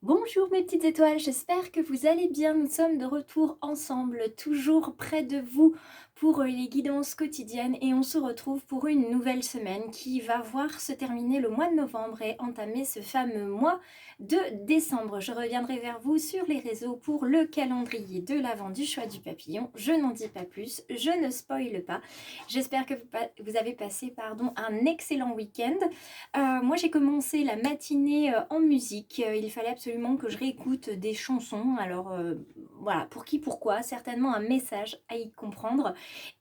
Bonjour mes petites étoiles, j'espère que vous allez bien. Nous sommes de retour ensemble, toujours près de vous pour les guidances quotidiennes et on se retrouve pour une nouvelle semaine qui va voir se terminer le mois de novembre et entamer ce fameux mois de décembre. Je reviendrai vers vous sur les réseaux pour le calendrier de l'Avent du choix du papillon. Je n'en dis pas plus, je ne spoile pas. J'espère que vous avez passé un excellent week-end. Moi j'ai commencé la matinée en musique, il fallait absolument que je réécoute des chansons, alors voilà, pour qui, pourquoi, certainement un message à y comprendre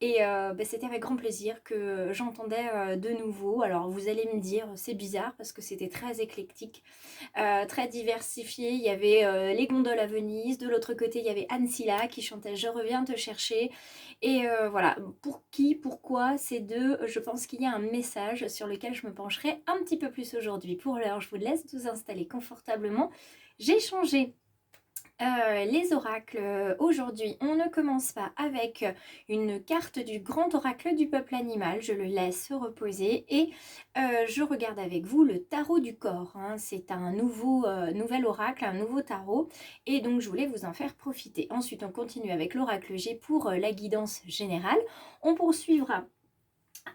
et c'était avec grand plaisir que j'entendais de nouveau. Alors vous allez me dire, c'est bizarre parce que c'était très éclectique, très diversifié, il y avait les gondoles à Venise, de l'autre côté il y avait Anne Silla qui chantait Je reviens te chercher et voilà, pour qui, pourquoi, ces deux, je pense qu'il y a un message sur lequel je me pencherai un petit peu plus aujourd'hui. Pour l'heure, je vous laisse vous installer confortablement. J'ai changé les oracles aujourd'hui. On ne commence pas avec une carte du grand oracle du peuple animal. Je le laisse se reposer et je regarde avec vous le tarot du corps. Hein. C'est un nouvel oracle, un nouveau tarot et donc je voulais vous en faire profiter. Ensuite, on continue avec l'oracle G pour la guidance générale. On poursuivra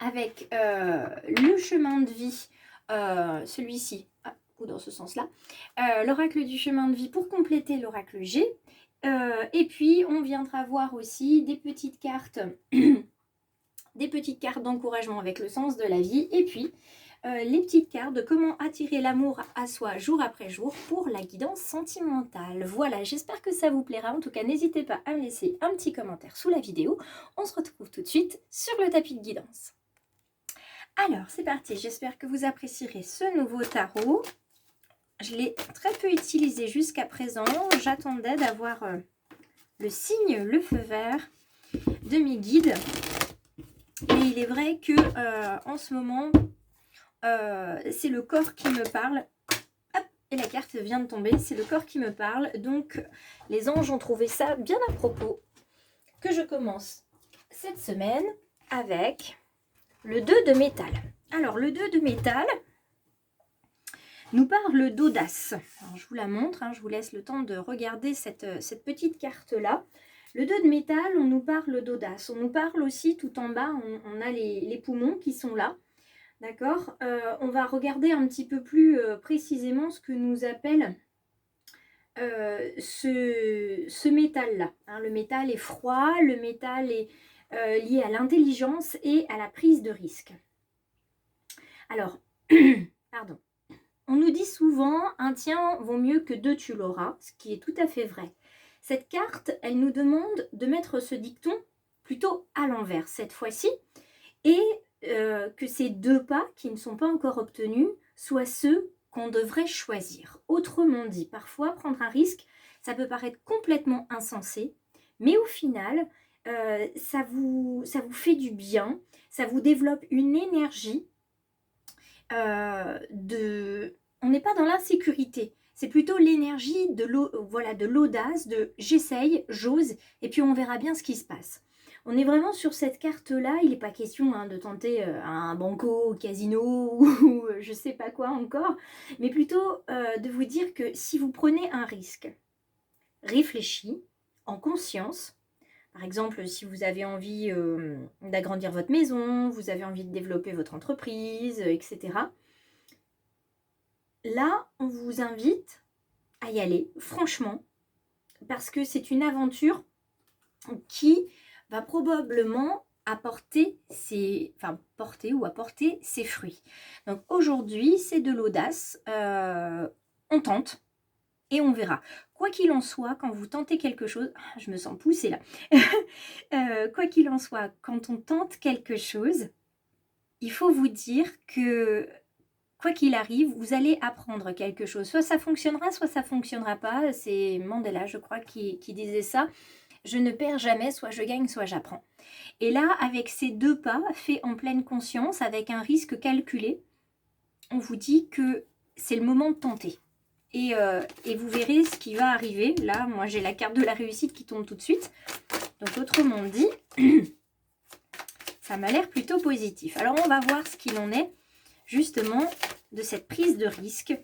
avec le chemin de vie, celui-ci, ou dans ce sens-là, l'oracle du chemin de vie pour compléter l'oracle G. Et puis, on viendra voir aussi des petites cartes, des petites cartes d'encouragement avec le sens de la vie. Et puis, les petites cartes de comment attirer l'amour à soi jour après jour pour la guidance sentimentale. Voilà, j'espère que ça vous plaira. En tout cas, n'hésitez pas à me laisser un petit commentaire sous la vidéo. On se retrouve tout de suite sur le tapis de guidance. Alors, c'est parti. J'espère que vous apprécierez ce nouveau tarot. Je l'ai très peu utilisé jusqu'à présent. J'attendais d'avoir le signe, le feu vert de mes guides. Et il est vrai que en ce moment, c'est le corps qui me parle. Hop, et la carte vient de tomber. C'est le corps qui me parle. Donc, les anges ont trouvé ça bien à propos que je commence cette semaine avec le 2 de métal. Alors, le 2 de métal nous parle d'audace. Je vous la montre, hein, je vous laisse le temps de regarder cette petite carte-là. Le 2 de métal, on nous parle d'audace. On nous parle aussi, tout en bas, on a les poumons qui sont là. D'accord. On va regarder un petit peu plus précisément ce que nous appelle ce métal-là. Hein, le métal est froid, le métal est lié à l'intelligence et à la prise de risque. Alors, pardon. On nous dit souvent, un tien vaut mieux que deux tu l'auras, ce qui est tout à fait vrai. Cette carte, elle nous demande de mettre ce dicton plutôt à l'envers cette fois-ci, et que ces deux pas qui ne sont pas encore obtenus soient ceux qu'on devrait choisir. Autrement dit, parfois prendre un risque, ça peut paraître complètement insensé, mais au final, ça vous fait du bien, ça vous développe une énergie on n'est pas dans l'insécurité, c'est plutôt l'énergie de l'audace, de j'essaye, j'ose, et puis on verra bien ce qui se passe. On est vraiment sur cette carte-là, il n'est pas question de tenter un banco, casino ou je ne sais pas quoi encore, mais plutôt de vous dire que si vous prenez un risque, réfléchi, en conscience. Par exemple, si vous avez envie d'agrandir votre maison, vous avez envie de développer votre entreprise, etc. Là, on vous invite à y aller, franchement, parce que c'est une aventure qui va probablement apporter ses fruits. Donc aujourd'hui, c'est de l'audace, on tente et on verra. Quoi qu'il en soit, quand vous tentez quelque chose, je me sens poussée là, quoi qu'il en soit, quand on tente quelque chose, il faut vous dire que quoi qu'il arrive, vous allez apprendre quelque chose. Soit ça fonctionnera, soit ça ne fonctionnera pas. C'est Mandela, je crois, qui disait ça. Je ne perds jamais, soit je gagne, soit j'apprends. Et là, avec ces deux pas faits en pleine conscience, avec un risque calculé, on vous dit que c'est le moment de tenter. Et vous verrez ce qui va arriver. Là, moi, j'ai la carte de la réussite qui tombe tout de suite. Donc, autrement dit, ça m'a l'air plutôt positif. Alors, on va voir ce qu'il en est, justement, de cette prise de risque.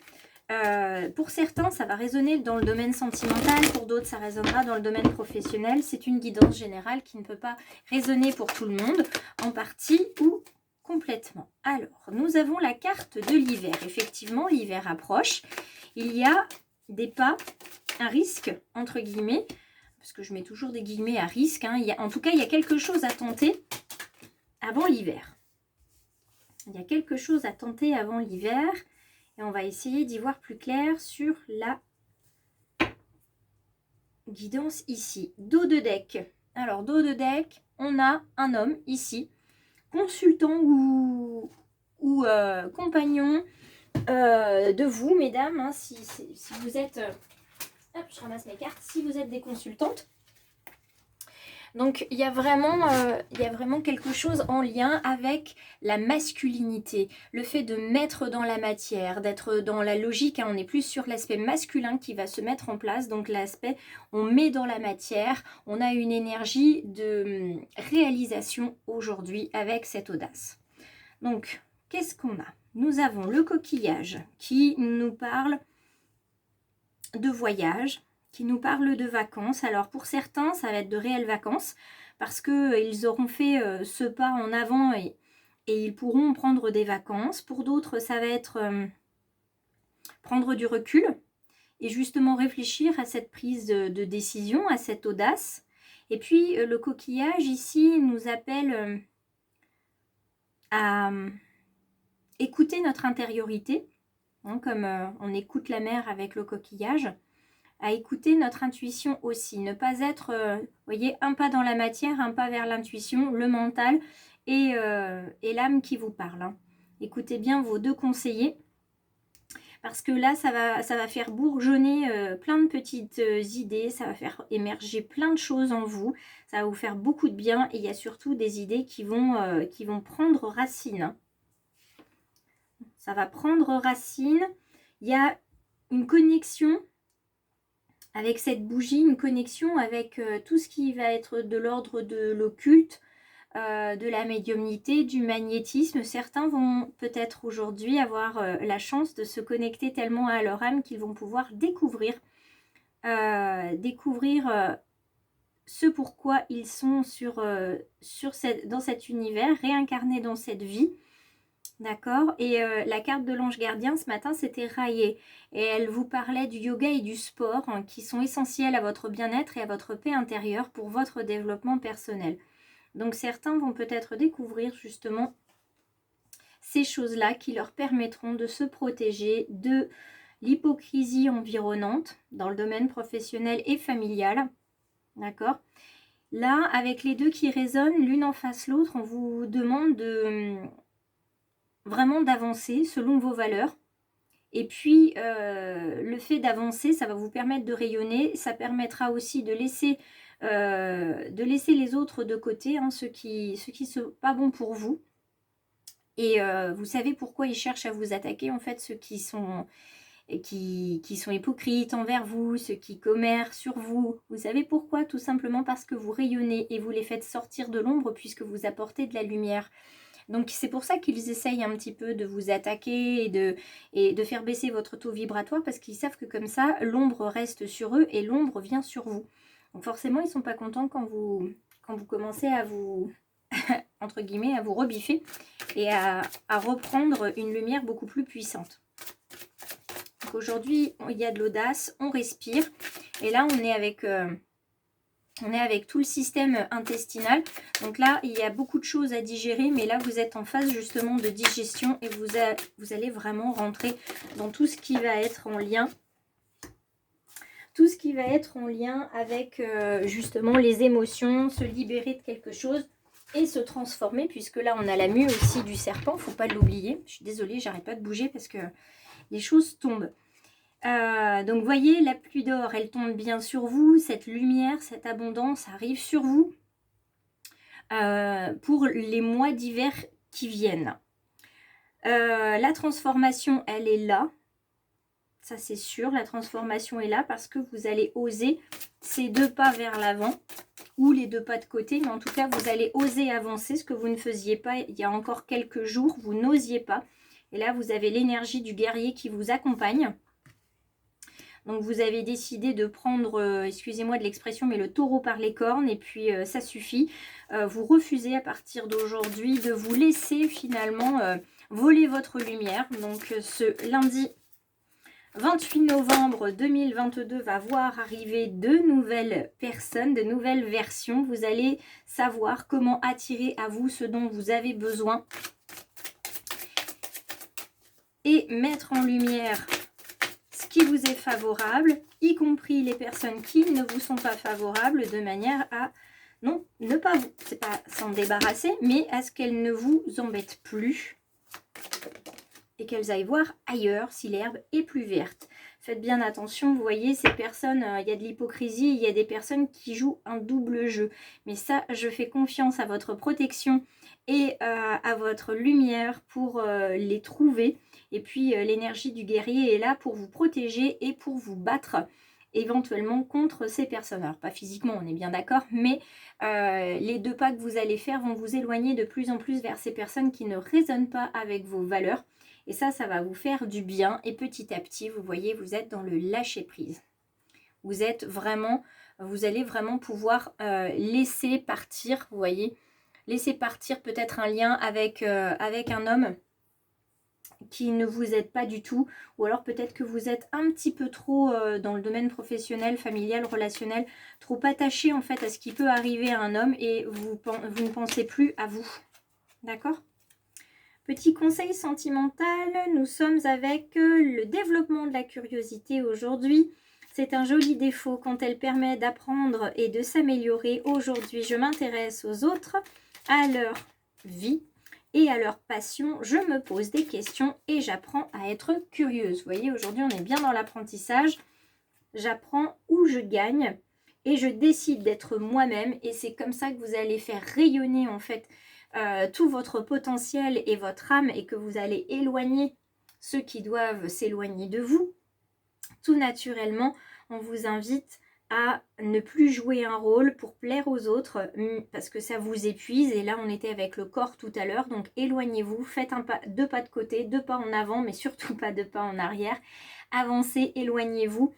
Pour certains, ça va résonner dans le domaine sentimental, pour d'autres, ça résonnera dans le domaine professionnel. C'est une guidance générale qui ne peut pas résonner pour tout le monde, en partie ou complètement. Alors, nous avons la carte de l'hiver. Effectivement, l'hiver approche. Il y a des pas, un risque, entre guillemets, parce que je mets toujours des guillemets à risque. Hein. En tout cas, il y a quelque chose à tenter avant l'hiver. Il y a quelque chose à tenter avant l'hiver. Et on va essayer d'y voir plus clair sur la guidance ici. Dos de deck. Alors, dos de deck, on a un homme ici, consultant ou compagnon de vous, mesdames. Hein, si vous êtes... hop, je ramasse mes cartes. Si vous êtes des consultantes. Donc, il y a vraiment quelque chose en lien avec la masculinité, le fait de mettre dans la matière, d'être dans la logique. Hein, on est plus sur l'aspect masculin qui va se mettre en place. Donc, l'aspect, on met dans la matière. On a une énergie de réalisation aujourd'hui avec cette audace. Donc, qu'est-ce qu'on a? Nous avons le coquillage qui nous parle de voyage, qui nous parle de vacances. Alors pour certains, ça va être de réelles vacances parce qu'ils auront fait ce pas en avant et ils pourront prendre des vacances. Pour d'autres, ça va être prendre du recul et justement réfléchir à cette prise de décision, à cette audace. Et puis le coquillage ici nous appelle à écouter notre intériorité, hein, comme on écoute la mer avec le coquillage. À écouter notre intuition aussi, ne pas être, voyez, un pas dans la matière, un pas vers l'intuition, le mental et l'âme qui vous parle. Hein. Écoutez bien vos deux conseillers, parce que là, ça va faire bourgeonner plein de petites idées, ça va faire émerger plein de choses en vous, ça va vous faire beaucoup de bien, et il y a surtout des idées qui vont prendre racine. Hein. Ça va prendre racine, il y a une connexion avec cette bougie, une connexion avec tout ce qui va être de l'ordre de l'occulte, de la médiumnité, du magnétisme. Certains vont peut-être aujourd'hui avoir la chance de se connecter tellement à leur âme qu'ils vont pouvoir découvrir ce pourquoi ils sont dans cet univers, réincarnés dans cette vie. D'accord. Et la carte de l'ange gardien ce matin, c'était Raillé. Et elle vous parlait du yoga et du sport hein, qui sont essentiels à votre bien-être et à votre paix intérieure pour votre développement personnel. Donc certains vont peut-être découvrir justement ces choses-là qui leur permettront de se protéger de l'hypocrisie environnante dans le domaine professionnel et familial. D'accord. Là, avec les deux qui résonnent l'une en face l'autre, on vous demande vraiment d'avancer selon vos valeurs. Et puis, le fait d'avancer, ça va vous permettre de rayonner. Ça permettra aussi de laisser les autres de côté, hein, ceux qui sont pas bons pour vous. Et vous savez pourquoi ils cherchent à vous attaquer, en fait, ceux qui sont hypocrites envers vous, ceux qui commèrent sur vous. Vous savez pourquoi? Tout simplement parce que vous rayonnez et vous les faites sortir de l'ombre puisque vous apportez de la lumière. Donc c'est pour ça qu'ils essayent un petit peu de vous attaquer et de faire baisser votre taux vibratoire parce qu'ils savent que comme ça, l'ombre reste sur eux et l'ombre vient sur vous. Donc forcément, ils ne sont pas contents quand vous commencez à vous, entre guillemets, à vous rebiffer et à reprendre une lumière beaucoup plus puissante. Donc aujourd'hui, il y a de l'audace, on respire et là, on est avec tout le système intestinal. Donc là, il y a beaucoup de choses à digérer, mais là, vous êtes en phase justement de digestion et vous allez vraiment rentrer dans tout ce qui va être en lien. Tout ce qui va être en lien avec justement les émotions, se libérer de quelque chose et se transformer, puisque là, on a la mue aussi du serpent, il ne faut pas l'oublier. Je suis désolée, j'arrête pas de bouger parce que les choses tombent. Donc vous voyez, la pluie d'or, elle tombe bien sur vous, cette lumière, cette abondance arrive sur vous pour les mois d'hiver qui viennent. La transformation, elle est là, ça c'est sûr, la transformation est là parce que vous allez oser ces deux pas vers l'avant ou les deux pas de côté, mais en tout cas vous allez oser avancer, ce que vous ne faisiez pas il y a encore quelques jours, vous n'osiez pas. Et là vous avez l'énergie du guerrier qui vous accompagne. Donc vous avez décidé de prendre, excusez-moi de l'expression, mais le taureau par les cornes, et puis ça suffit. Vous refusez à partir d'aujourd'hui de vous laisser finalement voler votre lumière. Donc ce lundi 28 novembre 2022 va voir arriver de nouvelles personnes, de nouvelles versions. Vous allez savoir comment attirer à vous ce dont vous avez besoin et mettre en lumière ce qui vous est favorable, y compris les personnes qui ne vous sont pas favorables, de manière à non, ne pas vous, c'est pas s'en débarrasser, mais à ce qu'elles ne vous embêtent plus et qu'elles aillent voir ailleurs si l'herbe est plus verte. Faites bien attention, vous voyez, ces personnes, il y a de l'hypocrisie, il y a des personnes qui jouent un double jeu. Mais ça, je fais confiance à votre protection et à votre lumière pour les trouver. Et puis, l'énergie du guerrier est là pour vous protéger et pour vous battre éventuellement contre ces personnes. Alors, pas physiquement, on est bien d'accord, mais les 2 pas que vous allez faire vont vous éloigner de plus en plus vers ces personnes qui ne résonnent pas avec vos valeurs. Et ça va vous faire du bien. Et petit à petit, vous voyez, vous êtes dans le lâcher-prise. Vous allez vraiment pouvoir laisser partir, vous voyez, laisser partir peut-être un lien avec un homme qui ne vous aide pas du tout. Ou alors peut-être que vous êtes un petit peu trop dans le domaine professionnel, familial, relationnel, trop attaché en fait à ce qui peut arriver à un homme et vous ne pensez plus à vous. D'accord ? Petit conseil sentimental, nous sommes avec le développement de la curiosité aujourd'hui. C'est un joli défaut quand elle permet d'apprendre et de s'améliorer. Aujourd'hui, je m'intéresse aux autres, à leur vie et à leur passion. Je me pose des questions et j'apprends à être curieuse. Vous voyez, aujourd'hui, on est bien dans l'apprentissage. J'apprends où je gagne et je décide d'être moi-même. Et c'est comme ça que vous allez faire rayonner en fait tout votre potentiel et votre âme, et que vous allez éloigner ceux qui doivent s'éloigner de vous. Tout naturellement, on vous invite à ne plus jouer un rôle pour plaire aux autres parce que ça vous épuise. Et là, on était avec le corps tout à l'heure. Donc, éloignez-vous, faites 2 pas de côté, 2 pas en avant, mais surtout pas 2 pas en arrière. Avancez, éloignez-vous.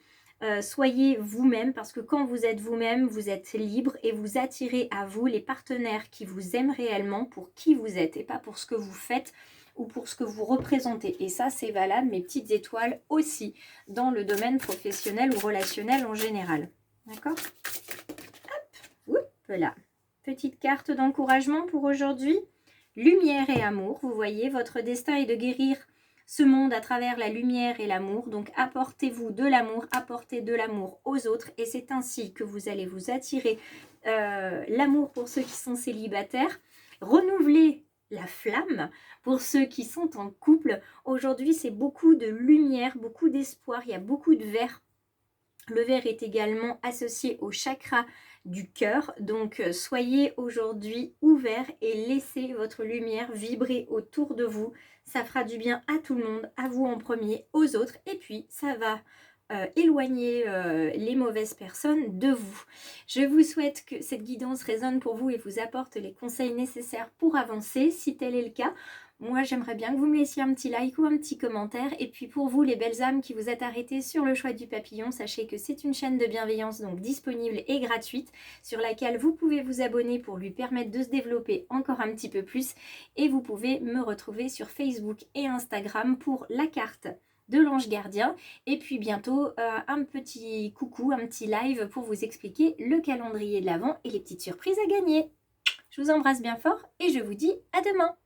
Soyez vous-même, parce que quand vous êtes vous-même, vous êtes libre et vous attirez à vous les partenaires qui vous aiment réellement pour qui vous êtes et pas pour ce que vous faites ou pour ce que vous représentez. Et ça, c'est valable, mes petites étoiles, aussi dans le domaine professionnel ou relationnel en général. D'accord ? Hop, là. Petite carte d'encouragement pour aujourd'hui. Lumière et amour. Vous voyez, votre destin est de guérir ce monde à travers la lumière et l'amour. Donc apportez-vous de l'amour, apportez de l'amour aux autres, et c'est ainsi que vous allez vous attirer l'amour pour ceux qui sont célibataires. Renouvelez la flamme pour ceux qui sont en couple. Aujourd'hui, c'est beaucoup de lumière, beaucoup d'espoir, il y a beaucoup de vert. Le vert est également associé au chakra du cœur, donc soyez aujourd'hui ouverts et laissez votre lumière vibrer autour de vous. Ça fera du bien à tout le monde, à vous en premier, aux autres, et puis ça va éloigner les mauvaises personnes de vous. Je vous souhaite que cette guidance résonne pour vous et vous apporte les conseils nécessaires pour avancer. Si tel est le cas, moi j'aimerais bien que vous me laissiez un petit like ou un petit commentaire. Et puis pour vous, les belles âmes qui vous êtes arrêtées sur le choix du papillon, sachez que c'est une chaîne de bienveillance donc disponible et gratuite, sur laquelle vous pouvez vous abonner pour lui permettre de se développer encore un petit peu plus. Et vous pouvez me retrouver sur Facebook et Instagram pour la carte de l'ange gardien, et puis bientôt un petit coucou, un petit live pour vous expliquer le calendrier de l'Avent et les petites surprises à gagner. Je vous embrasse bien fort et je vous dis à demain.